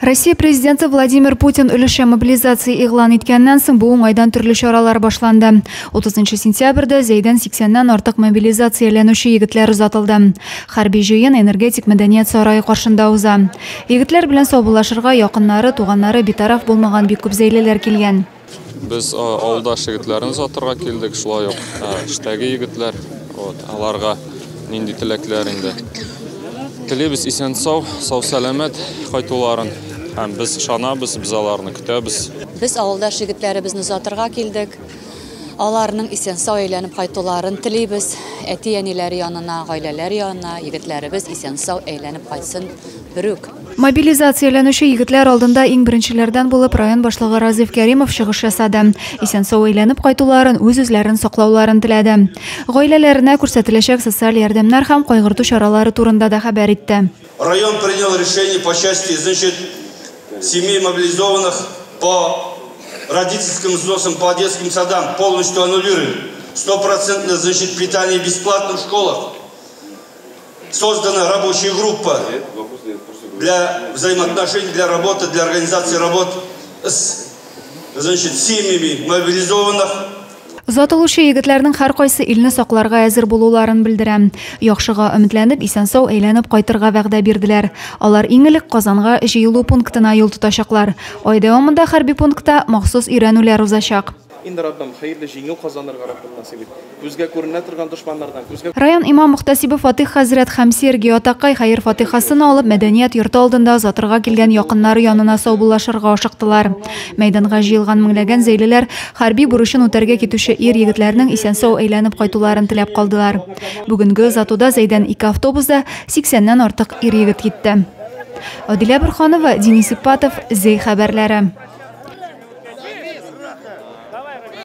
Россия президенті Владимир Путин үлеше мобилизация иғлан еткеннен соң бұл оңайдан түрлі шаралар башланды. 30 сентябрьдә Зейден 80-нан артык мобилизацияләнүче егетләр узатылды. Хәрби җыен энергетик мәдәният сарае каршында уза. Егетләр белән саубуллашырга якыннары, туганнары битараф булмаган бик күп зәйлеләр килгән. Biz авылдаш егетләрне узатырга килдек, шулай ук эштәге егетләр, аларга нинди теләкләр инде. Телибез исән-сау, сау-сәламәт кайтуларын. Һәм без ышанабыз, без аларны көтәбез. Biz авылдаш егетләребезне узатырга килдек. Аларның исән-сау әйләнеп кайтуларын телибез. Әти-әниләре янына, гаиләләр янына егетләребез исән-сау әйләнеп кайтсын берүк. Мобилизацияләнүче егетләр алдында иң беренчеләрдән булып район башлыгы Разиф Кәримов чыгыш ясады. Исән-сау әйләнеп кайтуларын, үз-үзләрен саклауларын теләде. Гаиләләренә күрсәтеләчәк социаль ярдәмнәр һәм кайгырту чаралары турында да хәбәр итте. Район принял решение по части, семей мобилизованных по родительским взносам, по детским садам полностью аннулировали. 100% питание бесплатно в школах. Создана рабочая группа для взаимоотношений, для работы, для организации работ с семьями мобилизованных. Узатылучы егетләрнең һәркайсы илне сакларга әзер булуларын белдерә. Яхшыга өметләнеп, исән-сау әйләнеп кайтырга вәгъдә бирделәр. Алар иң элек Казанга җыелу пунктына юл тотачаклар. Ай дәвамында хәрби пунктта махсус өйрәнүләр узачак. Инде Раббим хәерле җиңү казанырга Раббим насыйп ит. Күзгә күренә торган дошманнардан Район имам мөхтәсибе Фатих хәзрәт һәм Сергей Атакай хәер фатихасын алып мәдәният йорты алдында озатырга килгән якыннары янына саубуллашырга ашыктылар. Мәйданга җыелган меңләгән зәйлеләр хәрби бурычын үтәргә китүче ир-егетләрнең исән-сау әйләнеп кайтуларын теләп калдылар. Бүгенге озатуда Зәйдән 2 автобуста 80-нән артык ир-егет китте. Адилә Бурханова, Денис Ипатов, Зәй хәбәрләре.